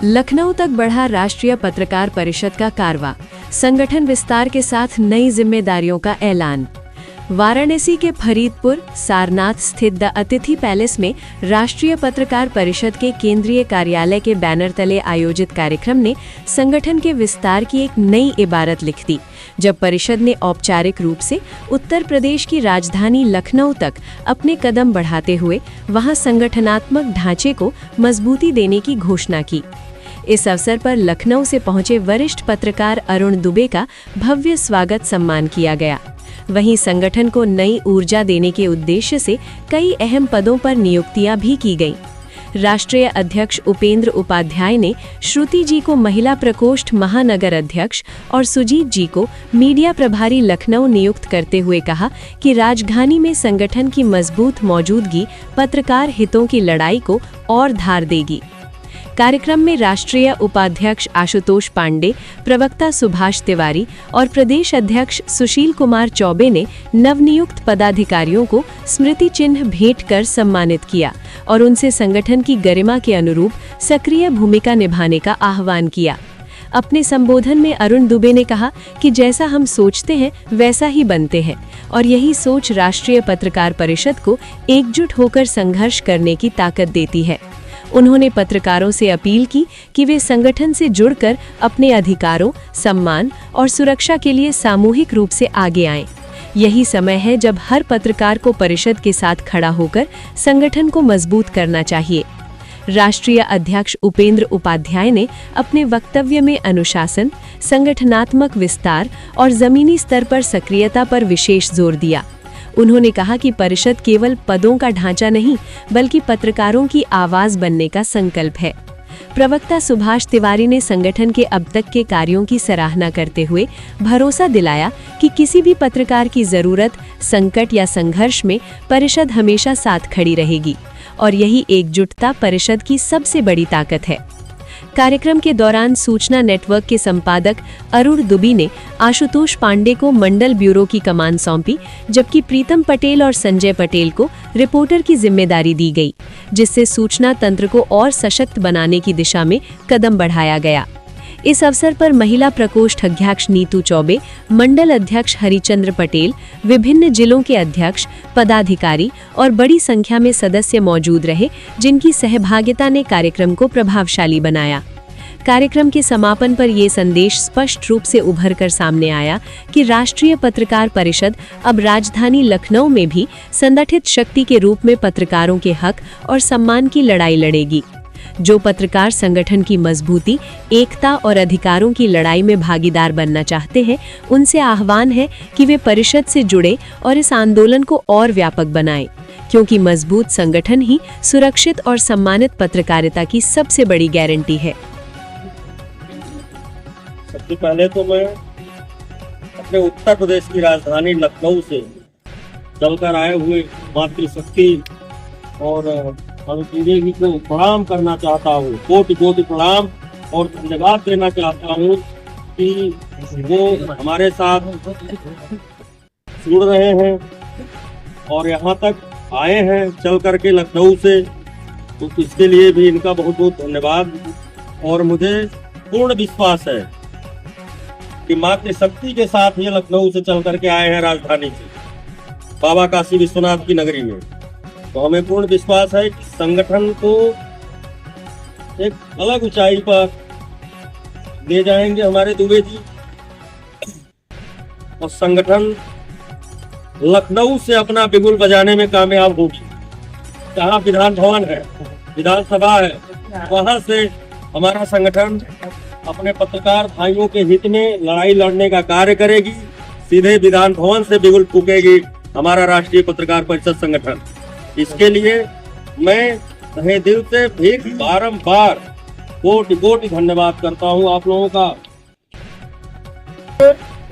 लखनऊ तक बढ़ा राष्ट्रीय पत्रकार परिषद का कारवां, संगठन विस्तार के साथ नई जिम्मेदारियों का ऐलान। वाराणसी के फरीदपुर सारनाथ स्थित द अतिथि पैलेस में राष्ट्रीय पत्रकार परिषद के केंद्रीय कार्यालय के बैनर तले आयोजित कार्यक्रम ने संगठन के विस्तार की एक नई इबारत लिख दी, जब परिषद ने औपचारिक रूप से उत्तर प्रदेश की राजधानी लखनऊ तक अपने कदम बढ़ाते हुए वहां संगठनात्मक ढांचे को मजबूती देने की घोषणा की। इस अवसर पर लखनऊ से पहुंचे वरिष्ठ पत्रकार अरुण दुबे का भव्य स्वागत सम्मान किया गया। वहीं संगठन को नई ऊर्जा देने के उद्देश्य से कई अहम पदों पर नियुक्तियां भी की गईं। राष्ट्रीय अध्यक्ष उपेंद्र उपाध्याय ने श्रुति जी को महिला प्रकोष्ठ महानगर अध्यक्ष और सुजीत जी को मीडिया प्रभारी लखनऊ नियुक्त करते हुए कहा कि राजधानी में संगठन की मजबूत मौजूदगी पत्रकार हितों की लड़ाई को और धार देगी। कार्यक्रम में राष्ट्रीय उपाध्यक्ष आशुतोष पांडे, प्रवक्ता सुभाष तिवारी और प्रदेश अध्यक्ष सुशील कुमार चौबे ने नवनियुक्त पदाधिकारियों को स्मृति चिन्ह भेंट कर सम्मानित किया और उनसे संगठन की गरिमा के अनुरूप सक्रिय भूमिका निभाने का आह्वान किया। अपने संबोधन में अरुण दुबे ने कहा कि जैसा हम सोचते हैं वैसा ही बनते हैं और यही सोच राष्ट्रीय पत्रकार परिषद को एकजुट होकर संघर्ष करने की ताकत देती है। उन्होंने पत्रकारों से अपील की कि वे संगठन से जुड़कर अपने अधिकारों, सम्मान और सुरक्षा के लिए सामूहिक रूप से आगे आएं। यही समय है जब हर पत्रकार को परिषद के साथ खड़ा होकर संगठन को मजबूत करना चाहिए। राष्ट्रीय अध्यक्ष उपेंद्र उपाध्याय ने अपने वक्तव्य में अनुशासन, संगठनात्मक विस्तार और जमीनी स्तर पर सक्रियता पर विशेष जोर दिया। उन्होंने कहा कि परिषद केवल पदों का ढांचा नहीं, बल्कि पत्रकारों की आवाज बनने का संकल्प है। प्रवक्ता सुभाष तिवारी ने संगठन के अब तक के कार्यों की सराहना करते हुए भरोसा दिलाया कि किसी भी पत्रकार की जरूरत, संकट या संघर्ष में परिषद हमेशा साथ खड़ी रहेगी और यही एकजुटता परिषद की सबसे बड़ी ताकत है। कार्यक्रम के दौरान सूचना नेटवर्क के संपादक अरुण दुबे ने आशुतोष पांडे को मंडल ब्यूरो की कमान सौंपी, जबकि प्रीतम पटेल और संजय पटेल को रिपोर्टर की जिम्मेदारी दी गई, जिससे सूचना तंत्र को और सशक्त बनाने की दिशा में कदम बढ़ाया गया। इस अवसर पर महिला प्रकोष्ठ अध्यक्ष नीतू चौबे, मंडल अध्यक्ष हरिचंद्र पटेल, विभिन्न जिलों के अध्यक्ष, पदाधिकारी और बड़ी संख्या में सदस्य मौजूद रहे, जिनकी सहभागिता ने कार्यक्रम को प्रभावशाली बनाया। कार्यक्रम के समापन पर ये संदेश स्पष्ट रूप से उभर कर सामने आया कि राष्ट्रीय पत्रकार परिषद अब राजधानी लखनऊ में भी संगठित शक्ति के रूप में पत्रकारों के हक और सम्मान की लड़ाई लड़ेगी। जो पत्रकार संगठन की मजबूती, एकता और अधिकारों की लड़ाई में भागीदार बनना चाहते हैं, उनसे आह्वान है कि वे परिषद से जुड़े और इस आंदोलन को और व्यापक बनाएं, क्योंकि मजबूत संगठन ही सुरक्षित और सम्मानित पत्रकारिता की सबसे बड़ी गारंटी है। सबसे पहले तो मैं अपने उत्तर प्रदेश की राजधानी लखनऊ से चलकर आए हुए मातृशक्ति और अनुदेवी जी को प्रणाम करना चाहता हूँ, कोटि कोटि प्रणाम और धन्यवाद देना चाहता हूँ कि वो हमारे साथ जुड़ रहे हैं और यहाँ तक आए हैं चल करके लखनऊ से, तो इसके लिए भी इनका बहुत बहुत धन्यवाद। और मुझे पूर्ण विश्वास है कि मातृशक्ति के साथ ये लखनऊ से चल करके आए हैं राजधानी से बाबा काशी विश्वनाथ की नगरी में, तो हमें पूर्ण विश्वास है कि संगठन को एक अलग ऊंचाई पर ले जाएंगे हमारे दुबे जी, और संगठन लखनऊ से अपना बिगुल बजाने में कामयाब होगी। जहाँ विधान भवन है, विधानसभा है, वहां से हमारा संगठन अपने पत्रकार भाइयों के हित में लड़ाई लड़ने का कार्य करेगी। सीधे विधान भवन से बिगुल फूकेगी हमारा राष्ट्रीय पत्रकार परिषद संगठन। इसके लिए मैं तहे दिल से भी बारंबार कोटि कोटि धन्यवाद करता हूं आप लोगों का।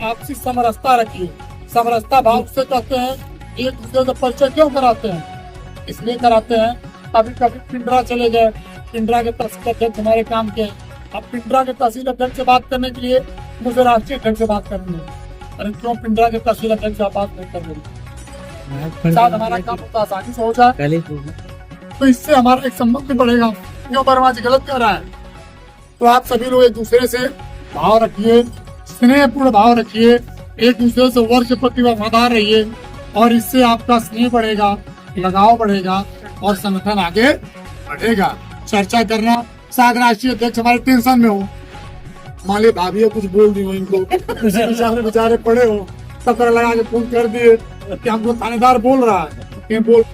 आपसी समरसता रखिए, समरसता भाव से कहते हैं। एक दूसरे का परिचय क्यों कराते हैं? इसलिए कराते हैं, कभी कभी पिंडरा चले गए, पिंडरा के तहसील अध्यक्ष हमारे काम के, अब पिंडरा के तहसील अध्यक्ष से बात करने के लिए मुझे राष्ट्रीय अध्यक्ष से बात करनी है। अरे क्यों पिंडरा के तहसील अध्यक्ष से बात नहीं कर रही? साथ हमारा काम होता आसानी से हो जाए, तो इससे हमारा एक संबंध बढ़ेगा। क्यों वर्मा जी गलत कर रहा है? तो आप सभी लोग एक दूसरे से भाव रखिए, स्नेहपूर्ण भाव रखिए, एक दूसरे से वर्ष प्रति वफादार रहिए और इससे आपका स्नेह बढ़ेगा, लगाव बढ़ेगा और संगठन आगे बढ़ेगा। चर्चा करना, साग राष्ट्रीय अध्यक्ष हमारे टेंशन में हो, मान ली भाभी कुछ बोल दी हो इनको, बेचारे पड़े हो, चक्कर लगा के फोन कर दिए कि हमको थानेदार बोल रहा है, ये बोल